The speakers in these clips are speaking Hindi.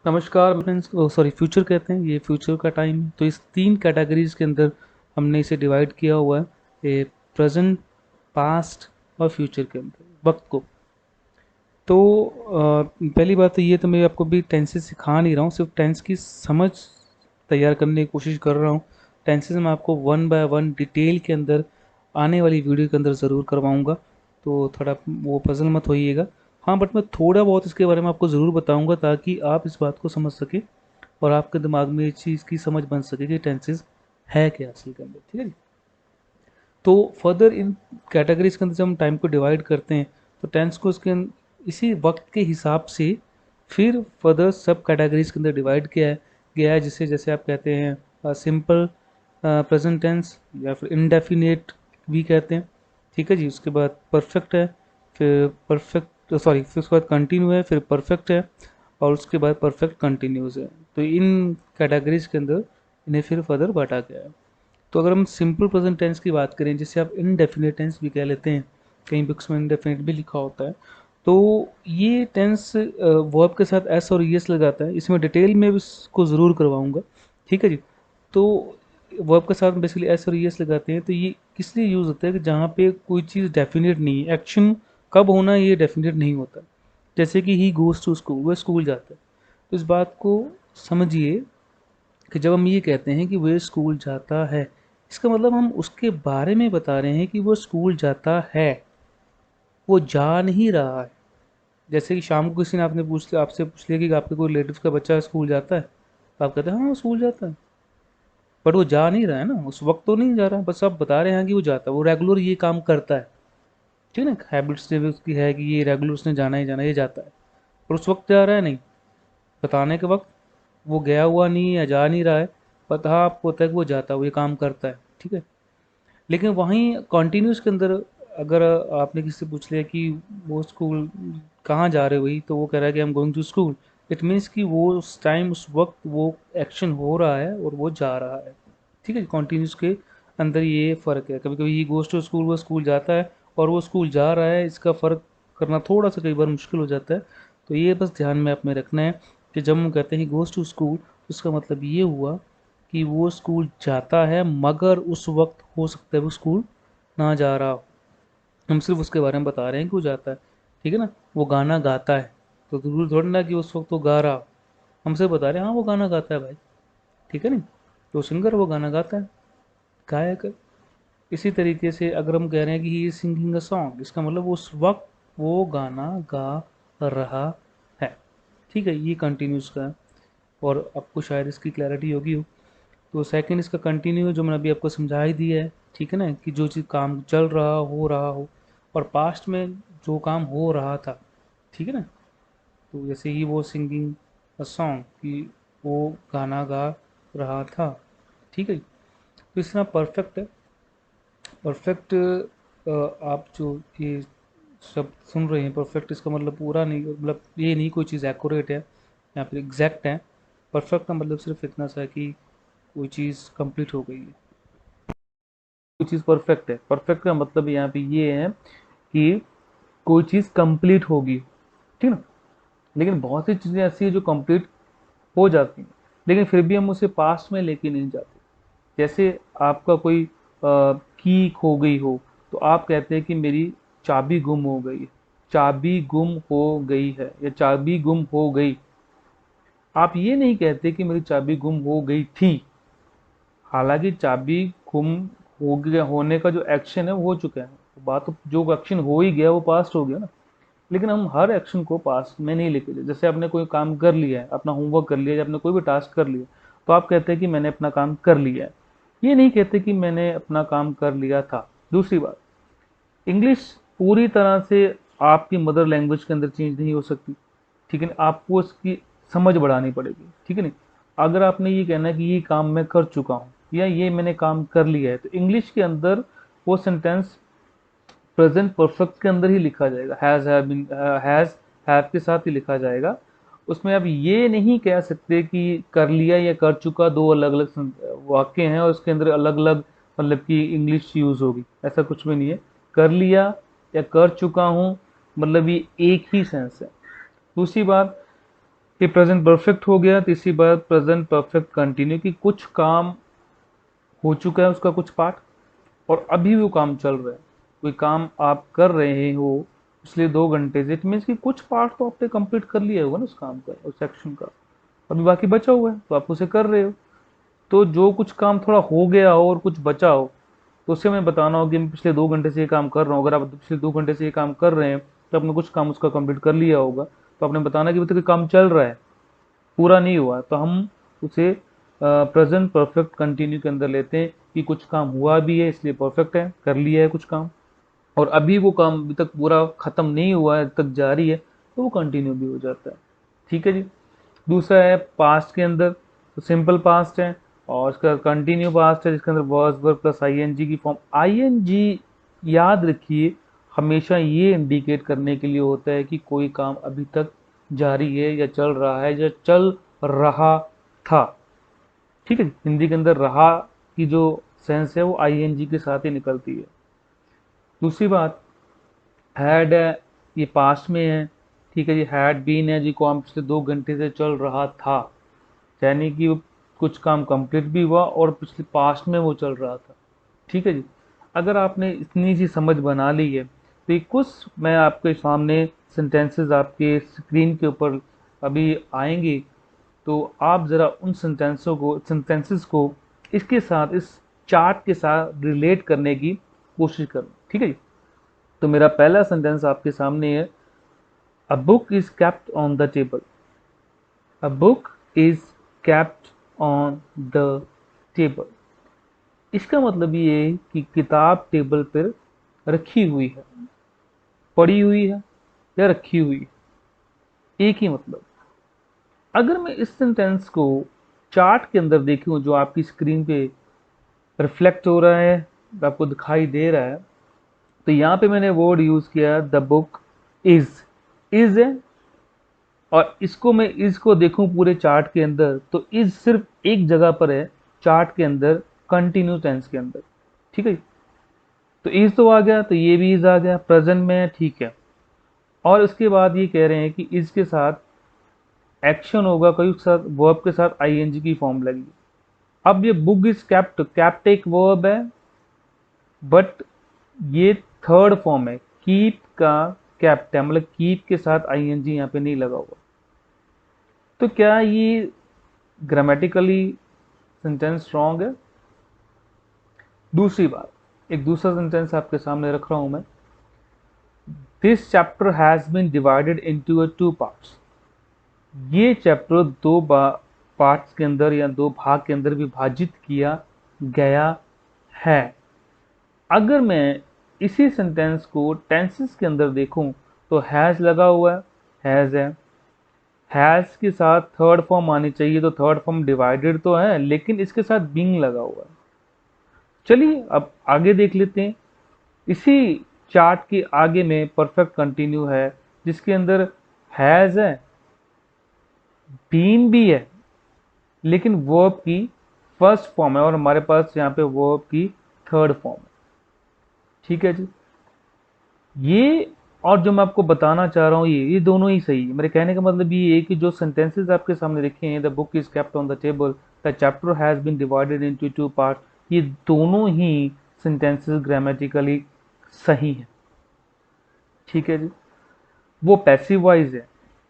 नमस्कार फ्रेंड्स, सॉरी फ्यूचर कहते हैं, ये फ्यूचर का टाइम है। तो इस तीन कैटेगरीज के अंदर हमने इसे डिवाइड किया हुआ है, ये प्रेजेंट, पास्ट और फ्यूचर के अंदर वक्त को। तो पहली बात तो ये, तो मैं आपको भी टेंसेस सिखा नहीं रहा हूँ, सिर्फ टेंस की समझ तैयार करने की कोशिश कर रहा हूँ। टेंसेस मैं आपको वन बाय वन डिटेल के अंदर आने वाली वीडियो के अंदर ज़रूर करवाऊँगा, तो थोड़ा वो पजल मत होइएगा। हाँ, बट मैं थोड़ा बहुत इसके बारे में आपको ज़रूर बताऊँगा ताकि आप इस बात को समझ सकें और आपके दिमाग में इस चीज़ की समझ बन सके कि टेंसेस है क्या असल के अंदर। ठीक है जी। तो फर्दर इन कैटेगरीज के अंदर जब हम टाइम को डिवाइड करते हैं, तो टेंस को इसी वक्त के हिसाब से फिर फर्दर सब कैटेगरीज के अंदर डिवाइड किया है गया है, जिसे जैसे आप कहते हैं सिंपल प्रेजेंट टेंस या फिर इनडेफिनेट भी कहते हैं। ठीक है जी। उसके बाद परफेक्ट है, फिर परफेक्ट सॉरी फिर उसके बाद कंटिन्यू है, फिर परफेक्ट है, और उसके बाद परफेक्ट कंटिन्यूस है। तो इन कैटेगरीज के अंदर इन्हें फिर फर्दर बांटा गया है। तो अगर हम सिंपल प्रेजेंट टेंस की बात करें, जिसे आप इनडेफिनेट टेंस भी कह लेते हैं, कई बुक्स में इनडेफिनेट भी लिखा होता है, तो ये टेंस वर्ब के साथ एस और ईएस लगाता है। इसमें डिटेल में इसको ज़रूर करवाऊंगा। ठीक है जी। तो वर्ब के साथ बेसिकली एस और ईएस लगाते हैं, तो ये किस लिए यूज़ होता है कि जहाँ पे कोई चीज़ डेफिनेट नहीं है, एक्शन कब होना ये डेफिनेट नहीं होता। जैसे कि ही गोज़ टू स्कूल, वह स्कूल जाता है। तो इस बात को समझिए कि जब हम ये कहते हैं कि वह स्कूल जाता है, इसका मतलब हम उसके बारे में बता रहे हैं कि वो स्कूल जाता है, वो जा नहीं रहा है। जैसे कि शाम को किसी ने आपसे पूछ लिया कि आपके कोई रिलेटिव का बच्चा स्कूल जाता है, तो आप कहते हैं हाँ वो स्कूल जाता है, बट वो जा नहीं रहा है ना, उस वक्त तो नहीं जा रहा है, बस आप बता रहे हैं कि वो जाता है, वो रेगुलर ये काम करता है। ठीक है ना, हैबिट्स जो उसकी है कि ये रेगुलर उसने जाना ही जाना, ये जाता है। पर उस वक्त जा रहा है नहीं, बताने के वक्त वो गया हुआ नहीं है या जा नहीं रहा है, पता आपको होता है कि वो जाता है, वो ये काम करता है। ठीक है। लेकिन वहीं कॉन्टिन्यूस के अंदर अगर आपने किसी से पूछ लिया कि वो स्कूल कहाँ जा रहे हो, वही तो वो कह रहा है कि I am going to school, it means कि वो उस टाइम उस वक्त वो एक्शन हो रहा है और वो जा रहा है। ठीक है। कॉन्टिन्यूस के अंदर ये फ़र्क है। कभी कभी ही गोज़ टू स्कूल, वो स्कूल जाता है और वो स्कूल जा रहा है, इसका फ़र्क करना थोड़ा सा कई बार मुश्किल हो जाता है। तो ये बस ध्यान में आप में रखना है कि जब हम कहते हैं ही गोज़ टू स्कूल, तो उसका मतलब ये हुआ कि वो स्कूल जाता है, मगर उस वक्त हो सकता है वो स्कूल ना जा रहा हो। हम सिर्फ उसके बारे में बता रहे हैं कि वो जाता है। ठीक है ना। वो गाना गाता है, तो जरूर थोड़ी ना कि उस वक्त वो गा रहा हो। हम सिर्फ बता रहे हैं हाँ वो गाना गाता है भाई। ठीक है नहीं, तो सिंगर वो गाना गाता है, गायक है। इसी तरीके से अगर हम कह रहे हैं कि he is singing a song, इसका मतलब उस वक्त वो गाना गा रहा है। ठीक है, ये कंटिन्यूस का है और आपको शायद इसकी क्लैरिटी होगी हो। तो सेकंड इसका कंटिन्यू है, जो मैंने अभी आपको समझा ही दिया है। ठीक है ना, कि जो चीज़ काम चल रहा हो रहा हो, और पास्ट में जो काम हो रहा था। ठीक है ना। तो जैसे ही वो सिंगिंग अ सॉन्ग, कि वो गाना गा रहा था। ठीक है। तो इस तरह परफेक्ट है। परफेक्ट आप जो ये शब्द सुन रहे हैं, परफेक्ट इसका मतलब पूरा नहीं, मतलब ये नहीं कोई चीज़ एक्यूरेट है या फिर एग्जैक्ट है। परफेक्ट का मतलब सिर्फ इतना सा है कि कोई चीज़ कंप्लीट हो गई है, कोई चीज़ परफेक्ट है। परफेक्ट का मतलब यहाँ पे ये है कि कोई चीज़ कंप्लीट होगी। ठीक है ना। लेकिन बहुत सी चीज़ें ऐसी है जो कंप्लीट हो जाती हैं, लेकिन फिर भी हम उसे पास्ट में लेके नहीं जाते। जैसे आपका कोई की खो गई हो, तो आप कहते हैं कि मेरी चाबी गुम हो गई है। चाबी गुम हो गई है या चाबी गुम हो गई। आप ये नहीं कहते कि मेरी चाबी गुम हो गई थी। हालांकि चाबी गुम हो गया, होने का जो एक्शन है वो हो चुका है, बात तो जो एक्शन हो ही गया वो पास्ट हो गया ना। लेकिन हम हर एक्शन को पास्ट में नहीं लेके जाते। जैसे आपने कोई काम कर लिया है, अपना होमवर्क कर लिया, या आपने कोई भी टास्क कर लिया, तो आप कहते हैं कि मैंने अपना काम कर लिया है। ये नहीं कहते कि मैंने अपना काम कर लिया था। दूसरी बात, इंग्लिश पूरी तरह से आपकी मदर लैंग्वेज के अंदर चेंज नहीं हो सकती। ठीक है ना, आपको उसकी समझ बढ़ानी पड़ेगी। ठीक है नहीं। अगर आपने ये कहना है कि ये काम मैं कर चुका हूँ या ये मैंने काम कर लिया है, तो इंग्लिश के अंदर वो सेंटेंस प्रेजेंट परफेक्ट के अंदर ही लिखा जाएगा, has have been, has have के साथ ही लिखा जाएगा। उसमें आप ये नहीं कह सकते कि कर लिया या कर चुका दो अलग अलग वाक्य हैं और उसके अंदर अलग अलग मतलब कि इंग्लिश यूज होगी, ऐसा कुछ भी नहीं है। कर लिया या कर चुका हूँ, मतलब ये एक ही सेंस है। दूसरी बात, ये प्रेजेंट परफेक्ट हो गया। तीसरी बात प्रेजेंट परफेक्ट कंटिन्यू, की कुछ काम हो चुका है उसका कुछ पार्ट, और अभी वो काम चल रहा है। कोई काम आप कर रहे हो पिछले 2 घंटे से, इट मीन्स कि कुछ पार्ट तो आपने कंप्लीट कर लिया होगा ना उस काम का, उस सेक्शन का, अभी बाकी बचा हुआ है तो आप उसे कर रहे हो। तो जो कुछ काम थोड़ा हो गया हो और कुछ बचा हो, तो उससे मैं बताना हो कि मैं पिछले 2 घंटे से ये काम कर रहा हूँ। अगर आप पिछले 2 घंटे से ये काम कर रहे हैं तो आपने कुछ काम उसका कंप्लीट कर लिया होगा, तो आपने बताना कि अभी तक ये काम चल रहा है, पूरा नहीं हुआ, तो हम उसे प्रेजेंट परफेक्ट कंटिन्यू के अंदर लेते हैं कि कुछ काम हुआ भी है इसलिए परफेक्ट है, कर लिया है कुछ काम, और अभी वो काम अभी तक पूरा खत्म नहीं हुआ है, तक जारी है, तो वो कंटिन्यू भी हो जाता है। ठीक है जी। दूसरा है पास्ट के अंदर, तो सिंपल पास्ट है, और इसका कंटिन्यू पास्ट है जिसके अंदर वर्ब वर्ब प्लस आईएनजी की फॉर्म। आईएनजी याद रखिए हमेशा ये इंडिकेट करने के लिए होता है कि कोई काम अभी तक जारी है या चल रहा है या चल रहा था। ठीक है, हिंदी के अंदर रहा की जो सेंस है वो आईएनजी के साथ ही निकलती है। दूसरी बात, हैड है, ये पास्ट में है। ठीक है जी, हैड बीन है जी, काम पिछले 2 घंटे से चल रहा था, यानी कि वो कुछ काम कंप्लीट भी हुआ और पिछले पास्ट में वो चल रहा था। ठीक है जी। अगर आपने इतनी सी समझ बना ली है तो ये कुछ मैं आपके सामने सेंटेंसेस आपके स्क्रीन के ऊपर अभी आएंगे, तो आप ज़रा उन सेंटेंसेस को इसके साथ, इस चार्ट के साथ रिलेट करने की कोशिश करो। ठीक है जी। तो मेरा पहला सेंटेंस आपके सामने है, a book is kept on the table. A book is kept on the table. इसका मतलब ये है कि किताब टेबल पर रखी हुई है, पड़ी हुई है या रखी हुई है, एक ही मतलब। अगर मैं इस सेंटेंस को चार्ट के अंदर देखूं जो आपकी स्क्रीन पे रिफ्लेक्ट हो रहा है, आपको दिखाई दे रहा है, तो यहाँ पे मैंने वर्ड यूज किया द बुक इज है, और इसको मैं इज को देखूं पूरे चार्ट के अंदर तो इज सिर्फ एक जगह पर है चार्ट के अंदर, कंटिन्यू टेंस के अंदर। ठीक है, तो इज तो आ गया, तो ये भी इज आ गया, प्रेजेंट में है, ठीक है। और इसके बाद ये कह रहे हैं कि इज के साथ एक्शन होगा, कोई के साथ वर्ब के साथ आईएनजी की फॉर्म लगेगी। अब ये बुक इज कैप्ट, कैप्ट एक वर्ब है, बट ये थर्ड फॉर्म है, कीप का कैप्ट है, मतलब कीप के साथ आईएनजी यहाँ पे नहीं लगा हुआ। तो क्या ये ग्रामेटिकली सेंटेंस रॉन्ग है? दूसरी बात, एक दूसरा सेंटेंस आपके सामने रख रहा हूं मैं, this chapter has been divided into two parts. ये चैप्टर दो पार्ट्स के अंदर या दो भाग के अंदर विभाजित किया गया है। अगर मैं इसी सेंटेंस को टेंसेस के अंदर देखूं तो हैज लगा हुआ है, हैज है, हैज के साथ थर्ड फॉर्म आनी चाहिए, तो थर्ड फॉर्म डिवाइडेड तो है लेकिन इसके साथ बीइंग लगा हुआ है। चलिए अब आगे देख लेते हैं। इसी चार्ट के आगे में परफेक्ट कंटिन्यू है जिसके अंदर हैज है, बीन भी है, लेकिन वर्ब की फर्स्ट फॉर्म है और हमारे पास यहाँ पे वर्ब की थर्ड फॉर्म है। ठीक है जी। ये और जो मैं आपको बताना चाह रहा हूँ ये दोनों ही सही है। मेरे कहने का मतलब ये है कि जो सेंटेंसेस आपके सामने लिखे हैं, the book is kept on the table, the chapter has been divided into two part, ये दोनों ही सेंटेंसेस ग्रामेटिकली सही हैं। ठीक है जी। वो पैसिव वॉइस है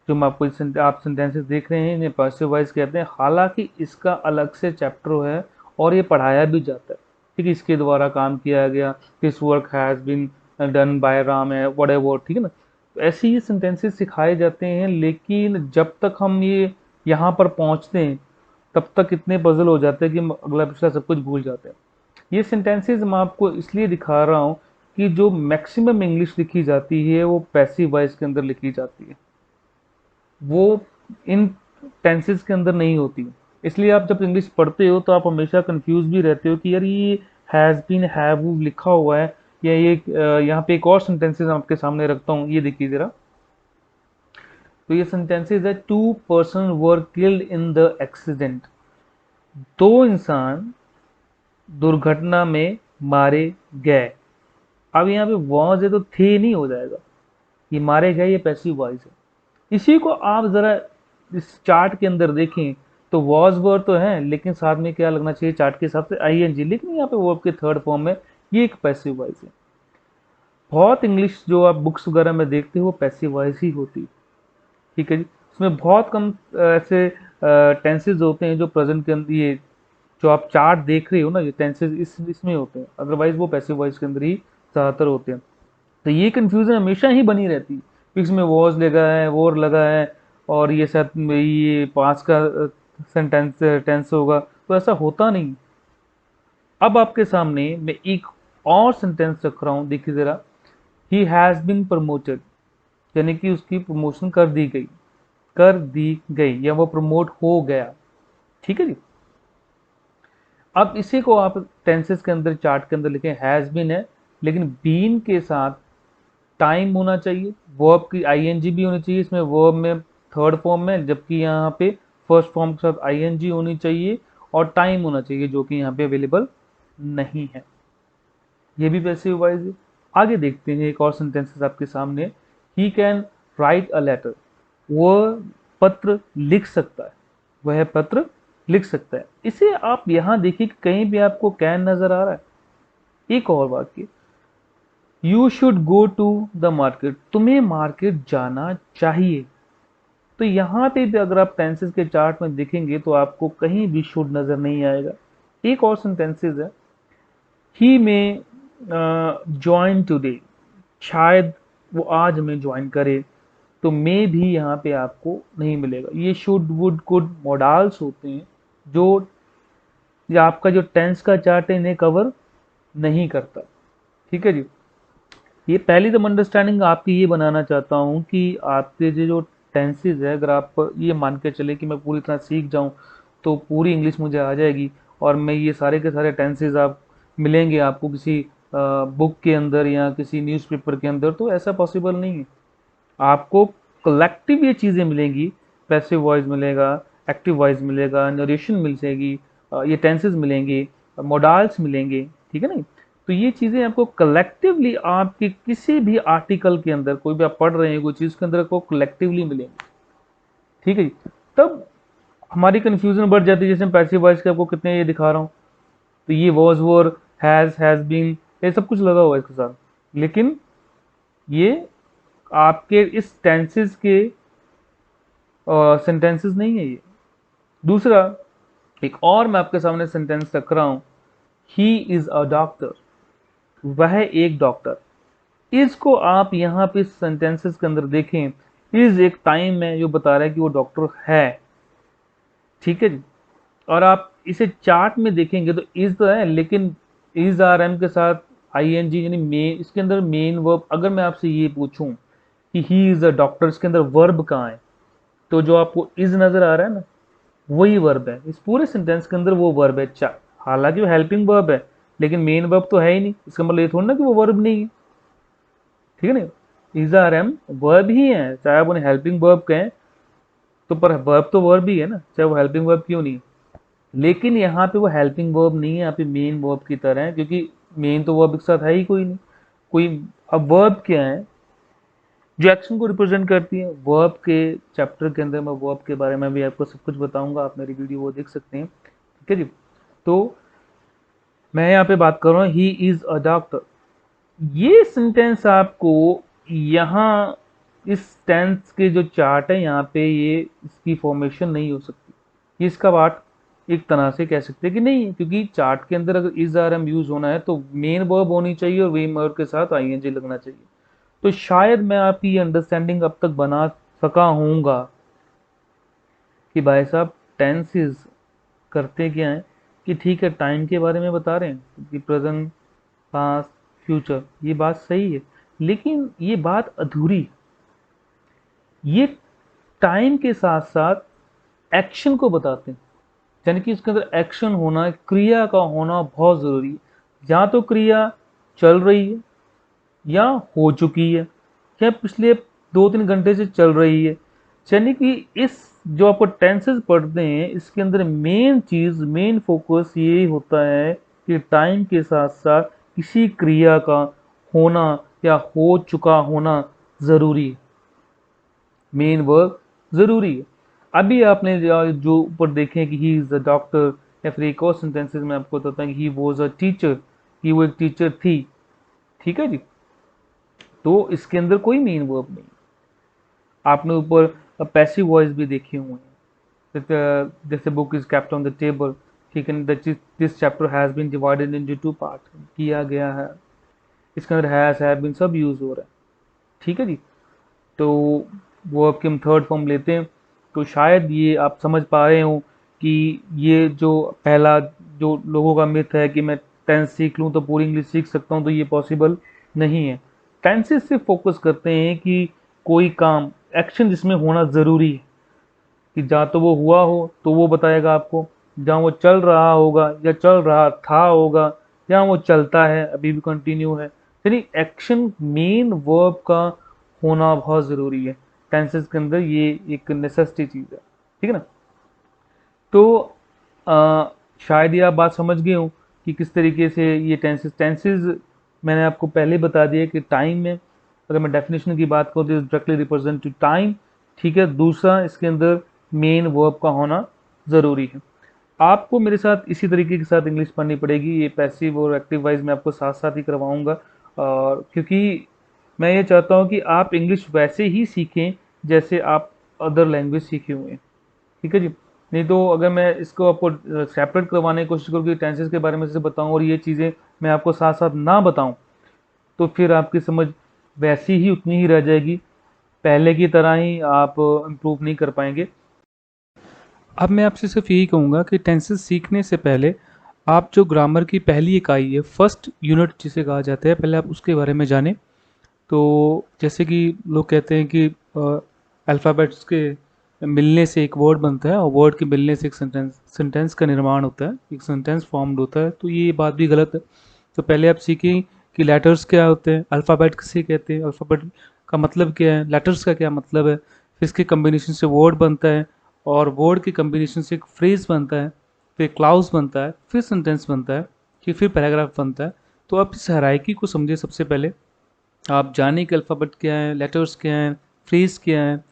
जो मैं आपको आप सेंटेंसेस देख रहे हैं, इन्हें पैसिव वॉइस कहते हैं, हालांकि इसका अलग से चैप्टर है और ये पढ़ाया भी जाता है। ठीक है, इसके द्वारा काम किया गया, this work has been done by Ram है, व्हाटएवर। ठीक है ना, तो ऐसे ही सेंटेंसेस सिखाए जाते हैं, लेकिन जब तक हम ये यहाँ पर पहुँचते हैं तब तक इतने पजल हो जाते हैं कि हम अगला पिछला सब कुछ भूल जाते हैं। ये सेंटेंसेस मैं आपको इसलिए दिखा रहा हूँ कि जो मैक्सिमम इंग्लिश लिखी जाती है वो पैसिव वॉइस के अंदर लिखी जाती है, वो इन टेंसेस के अंदर नहीं होती। इसलिए आप जब इंग्लिश पढ़ते हो तो आप हमेशा कंफ्यूज भी रहते हो कि यार ये हैज बीन हैव लिखा हुआ है, या ये यहाँ पे एक और सेंटेंसेस आपके सामने रखता हूँ, ये देखिए जरा। तो ये सेंटेंसेस है, two person were killed in the accident. दो इंसान दुर्घटना में मारे गए। अब यहाँ पे वॉज है तो थे नहीं हो जाएगा, ये मारे गए, ये पैसिव वॉइस है। इसी को आप जरा इस चार्ट के अंदर देखें तो वॉज वर्ब तो है, लेकिन साथ में क्या लगना चाहिए चार्ट के हिसाब से आईएनजी, लेकिन यहाँ पे वर्ब के थर्ड फॉर्म में, ये एक पैसिव वॉइस है। बहुत इंग्लिश जो आप बुक्स वगैरह में देखते हो वो पैसिव वॉइस ही होती है, ठीक है जी। उसमें बहुत कम ऐसे टेंसेज होते हैं जो प्रेजेंट के अंदर, ये जो आप चार्ट देख रहे हो ना, ये टेंसेज इसमें होते हैं, अदरवाइज वो पैसिव वॉइस के अंदर ही ज़्यादातर होते हैं। तो ये कंफ्यूजन हमेशा ही बनी रहती है कि इसमें वॉज लगा है, वोर लगा है, और ये शायद ये पास्ट का सेंटेंस टेंस होगा, तो ऐसा होता नहीं। अब आपके सामने मैं एक और सेंटेंस रख रहा हूं, देखिए जरा। ही हैज बीन प्रमोटेड, यानी कि उसकी प्रमोशन कर दी गई, कर दी गई, या वो प्रमोट हो गया, ठीक है जी। अब इसी को आप टेंसेस के अंदर चार्ट के अंदर लिखें, हैज बीन है, लेकिन बीन के साथ टाइम होना चाहिए, वर्ब की आईएनजी भी होनी चाहिए इसमें, वर्ब में थर्ड फॉर्म में, जबकि यहाँ पे फर्स्ट फॉर्म के साथ आईएनजी होनी चाहिए, और टाइम होना चाहिए जो कि यहाँ पे अवेलेबल नहीं है। ये भी पैसिव वॉइस है। आगे देखते हैं एक और सेंटेंसेस आपके सामने। He can write a letter, वह पत्र लिख सकता है, वह पत्र लिख सकता है। इसे आप यहाँ देखिए कि कहीं भी आपको कैन नजर आ रहा है। एक और वाक्य, you should go to the market, तुम्हें मार्केट जाना चाहिए। तो यहाँ पे भी अगर आप टेंसेस के चार्ट में देखेंगे तो आपको कहीं भी शुड नजर नहीं आएगा। एक और सेंटेंसेस है, ही में ज्वाइन टुडे, शायद वो आज हमें ज्वाइन करे, तो मे भी यहाँ पे आपको नहीं मिलेगा। ये शुड वुड कुड मॉडल्स होते हैं जो, या आपका जो टेंस का चार्ट है इन्हें कवर नहीं करता, ठीक है जी। ये पहली तो अंडरस्टैंडिंग आपकी ये बनाना चाहता हूँ कि आपके जो टेंसेज है, अगर आप ये मान के चले कि मैं पूरी तरह सीख जाऊँ तो पूरी इंग्लिश मुझे आ जाएगी, और मैं ये सारे के सारे टेंसेज आप मिलेंगे आपको किसी बुक के अंदर या किसी न्यूज़पेपर के अंदर, तो ऐसा पॉसिबल नहीं है। आपको कलेक्टिव ये चीज़ें मिलेंगी, पैसिव वॉइस मिलेगा, एक्टिव वॉइस मिलेगा, नरेशन मिलेगी, ये टेंसेज मिलेंगे, मोडाल्स मिलेंगे, ठीक है ना। तो ये चीज़ें आपको कलेक्टिवली आपके किसी भी आर्टिकल के अंदर, कोई भी आप पढ़ रहे हैं कोई चीज़ के अंदर, आपको कलेक्टिवली मिलेंगे, ठीक है जी। तब हमारी कंफ्यूजन बढ़ जाती है, जैसे पैसिव वॉइस के आपको कितने ये दिखा रहा हूँ, तो ये वॉज वोर हैज बीन, ये सब कुछ लगा हुआ है इसके साथ, लेकिन ये आपके इस टेंसेस के सेंटेंसेस नहीं है ये। दूसरा, एक और मैं आपके सामने सेंटेंस रख रहा हूं, ही इज अ डॉक्टर, वह एक डॉक्टर। इसको आप यहाँ पे सेंटेंसेस के अंदर देखें, इज एक टाइम है जो बता रहा है कि वो डॉक्टर है, ठीक है जी। और आप इसे चार्ट में देखेंगे तो इज तो है, लेकिन इज आर एम के साथ आईएनजी यानी मेन, इसके अंदर मेन वर्ब। अगर मैं आपसे ये पूछूं कि ही इज अ डॉक्टर, इसके अंदर वर्ब कहाँ है, तो जो आपको इज नजर आ रहा है ना, वही वर्ब है इस पूरे सेंटेंस के अंदर, वो वर्ब है। हालांकि वो हेल्पिंग वर्ब है, लेकिन मेन वर्ब तो है ही नहीं, इसका मतलब ये थोड़ा ना कि वो वर्ब नहीं है, ठीक है ना। इज आर एम वर्ब ही है, चाहे आप उन्हें हेल्पिंग वर्ब कहें, तो पर वर्ब तो वर्ब ही है ना, चाहे वो हेल्पिंग वर्ब क्यों नहीं है। लेकिन यहाँ पे वो हेल्पिंग वर्ब नहीं है, यहाँ पे मेन वर्ब की तरह है, क्योंकि मेन तो वर्ब के साथ है ही कोई नहीं, कोई। अब वर्ब क्या है, जो एक्शन को रिप्रेजेंट करती है। वर्ब के चैप्टर के अंदर मैं वर्ब के बारे में भी आपको सब कुछ बताऊंगा, आप मेरी वीडियो वो देख सकते हैं, ठीक है जी। तो मैं यहाँ पे बात कर रहा हूँ, ही इज अ डॉक्टर। ये सेंटेंस आपको यहाँ इस टेंस के जो चार्ट है यहाँ पे ये इसकी फॉर्मेशन नहीं हो सकती, ये इसका पार्ट एक तरह से कह सकते हैं कि नहीं है, क्योंकि चार्ट के अंदर अगर इज आर एम यूज होना है तो मेन वर्ब होनी चाहिए और वे वर्ब के साथ आईएनजी लगना चाहिए। तो शायद मैं आपकी ये अंडरस्टैंडिंग अब तक बना सका हूँगा कि भाई साहब टेंसेस करते क्या है, कि ठीक है टाइम के बारे में बता रहे हैं कि प्रेजेंट, पास्ट, फ्यूचर, ये बात सही है, लेकिन ये बात अधूरी है। ये टाइम के साथ साथ एक्शन को बताते हैं, यानी कि इसके अंदर एक्शन होना, क्रिया का होना बहुत जरूरी है। या तो क्रिया चल रही है, या हो चुकी है, या पिछले 2-3 घंटे से चल रही है, यानी कि इस जो आपको टेंसेस पढ़ते हैं इसके अंदर मेन चीज, मेन फोकस ये होता है कि टाइम के साथ साथ किसी क्रिया का होना या हो चुका होना जरूरी है, मेन वर्ब जरूरी है। अभी आपने जो ऊपर देखे कि ही इज अ डॉक्टर, या फिर एक और सेंटेंसेस में आपको बताता है कि ही वॉज अ टीचर, कि वो एक टीचर थी। ठीक है जी। तो इसके अंदर कोई मेन वर्ब नहीं। आपने ऊपर पैसिव वॉइस भी देखे हुए हैं, जैसे book is kept on the table. ठीक है, this chapter has been divided into two part, किया गया है। इसके अंदर हैज, हैव बीन सब यूज हो रहा है। ठीक है जी। तो वो आपके हम थर्ड फॉर्म लेते हैं। तो शायद ये आप समझ पा रहे हो कि ये जो पहला जो लोगों का मिथ है कि मैं टेंस सीख लूँ तो पूरी इंग्लिश सीख सकता हूँ, तो ये पॉसिबल नहीं है। टेंसेस से फोकस करते हैं कि कोई काम, एक्शन जिसमें होना ज़रूरी है, कि जहाँ तो वो हुआ हो तो वो बताएगा आपको, जहाँ वो चल रहा होगा या चल रहा था होगा, जहाँ वो चलता है अभी भी कंटिन्यू है। यानी एक्शन मेन वर्ब का होना बहुत ज़रूरी है टेंसेस के अंदर, ये एक नेसेसिटी चीज़ है। ठीक है ना। तो शायद ये आप बात समझ गए हो कि किस तरीके से ये टेंसेस मैंने आपको पहले बता दिया कि टाइम में, अगर मैं डेफिनेशन की बात करूँ तो डायरेक्टली रिप्रेजेंट टू टाइम। ठीक है। दूसरा, इसके अंदर मेन वर्ब का होना ज़रूरी है। आपको मेरे साथ इसी तरीके के साथ इंग्लिश पढ़नी पड़ेगी, ये पैसिव और एक्टिव वाइज मैं आपको साथ साथ ही करवाऊंगा। और क्योंकि मैं ये चाहता हूँ कि आप इंग्लिश वैसे ही सीखें जैसे आप अदर लैंग्वेज सीखे हुए हैं। ठीक है जी। नहीं तो अगर मैं इसको आपको सेपरेट करवाने की कोशिश करूँ कि टेंसेस के बारे में से बताऊँ और ये चीज़ें मैं आपको साथ साथ ना बताऊँ, तो फिर आपकी समझ वैसी ही उतनी ही रह जाएगी, पहले की तरह ही आप इम्प्रूव नहीं कर पाएंगे। अब मैं आपसे सिर्फ यही कहूँगा कि टेंसेस सीखने से पहले आप जो ग्रामर की पहली इकाई है, फर्स्ट यूनिट जिसे कहा जाता है, पहले आप उसके बारे में जानें। तो जैसे कि लोग कहते हैं कि अल्फ़ाबेट्स के मिलने से एक वर्ड बनता है और वर्ड के मिलने से एक सेंटेंस सेंटेंस का निर्माण होता है, एक सेंटेंस फॉर्म्ड होता है। तो ये बात भी गलत है। तो पहले आप सीखें कि लेटर्स क्या होते हैं, अल्फ़ाबेट किसे कहते हैं, अल्फ़ाबेट का मतलब क्या है, लेटर्स का क्या मतलब है, फिर इसके कम्बिनेशन से वर्ड बनता है, और वर्ड के कम्बिनेशन से एक फ्रेज़ बनता है, फिर क्लाउज बनता है, फिर सेंटेंस बनता है, फिर पैराग्राफ बनता है। तो आप इस हायरार्की को समझिए। सबसे पहले आप जाने कि अल्फ़ाबेट क्या है, लेटर्स क्या हैं, फ्रेज़ क्या है,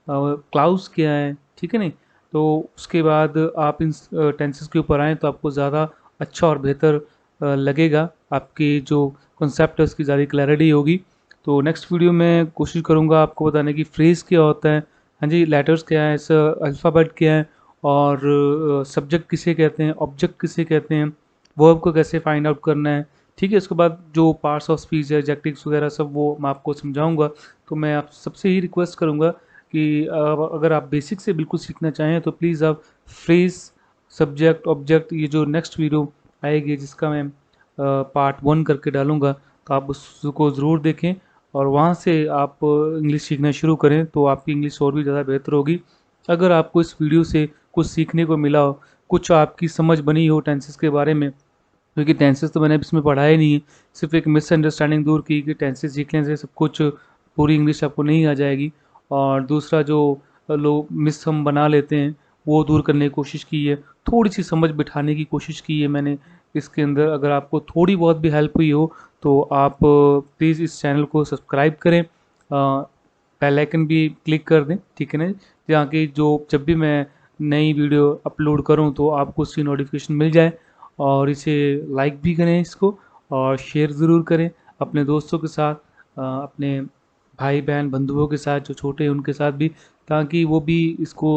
क्लाउज क्या है। ठीक है नहीं। तो उसके बाद आप इन टेंसेस के ऊपर आएँ तो आपको ज़्यादा अच्छा और बेहतर लगेगा। आपकी जो कॉन्सेप्ट है उसकी ज़्यादा क्लैरिटी होगी। तो नेक्स्ट वीडियो में कोशिश करूँगा आपको बताने की फ्रेज़ क्या होता है, हाँ जी, लेटर्स क्या है, अल्फ़ाबेट क्या है, और सब्जेक्ट किसे कहते हैं, ऑब्जेक्ट किसे कहते हैं, वर्ब को कैसे फाइंड आउट करना है। ठीक है। उसके बाद जो पार्ट्स ऑफ स्पीच है, एडजेक्टिव्स वगैरह सब, वो मैं आपको समझाऊंगा। तो मैं आप सबसे ही रिक्वेस्ट करूंगा कि अगर आप बेसिक से बिल्कुल सीखना चाहें तो प्लीज़ आप फ्रेज, सब्जेक्ट, ऑब्जेक्ट, ये जो नेक्स्ट वीडियो आएगी जिसका मैं पार्ट 1 करके डालूंगा, तो आप उसको ज़रूर देखें और वहाँ से आप इंग्लिश सीखना शुरू करें तो आपकी इंग्लिश और भी ज़्यादा बेहतर होगी। अगर आपको इस वीडियो से कुछ सीखने को मिला हो, कुछ आपकी समझ बनी हो टेंसेस के बारे में, क्योंकि टेंसेस तो मैंने अभी इसमें पढ़ा ही नहीं है, सिर्फ एक मिसअंडरस्टैंडिंग दूर की कि टेंसेस सीख लेने से सब कुछ पूरी इंग्लिश आपको नहीं आ जाएगी। और दूसरा जो लोग मिस हम बना लेते हैं वो दूर करने की कोशिश की है, थोड़ी सी समझ बिठाने की कोशिश की है मैंने इसके अंदर। अगर आपको थोड़ी बहुत भी हेल्प हुई हो तो आप प्लीज़ इस चैनल को सब्सक्राइब करें, बेल आइकन भी क्लिक कर दें। ठीक है ना, जहाँ की जो जब भी मैं नई वीडियो अपलोड करूँ तो आपको उसकी नोटिफिकेशन मिल जाए। और इसे लाइक भी करें इसको, और शेयर ज़रूर करें अपने दोस्तों के साथ, अपने भाई बहन बंधुओं के साथ जो छोटे हैं उनके साथ भी, ताकि वो भी इसको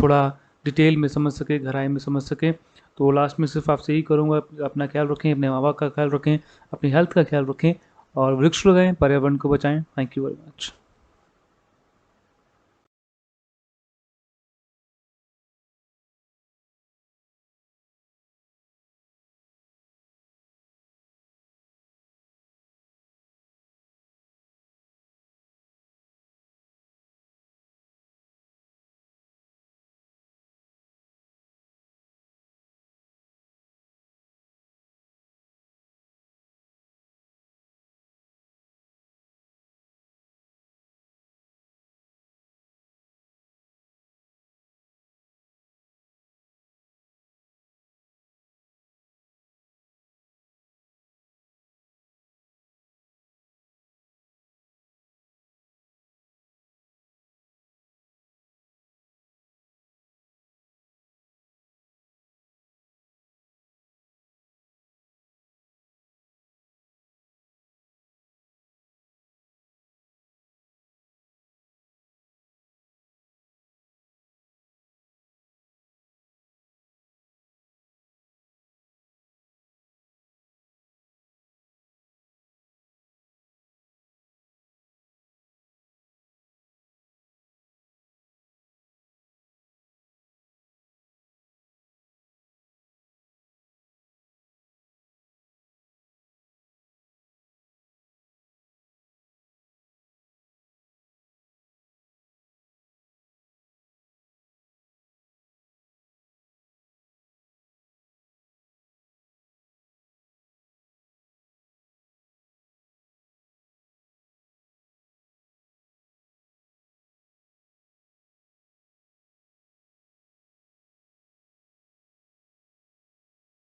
थोड़ा डिटेल में समझ सके, गहराई में समझ सकें। तो लास्ट में सिर्फ आपसे यही करूँगा, अपना ख्याल रखें, अपने माँ बाप का ख्याल रखें, अपनी हेल्थ का ख्याल रखें, और वृक्ष लगाएं, पर्यावरण को बचाएं। Thank you very much.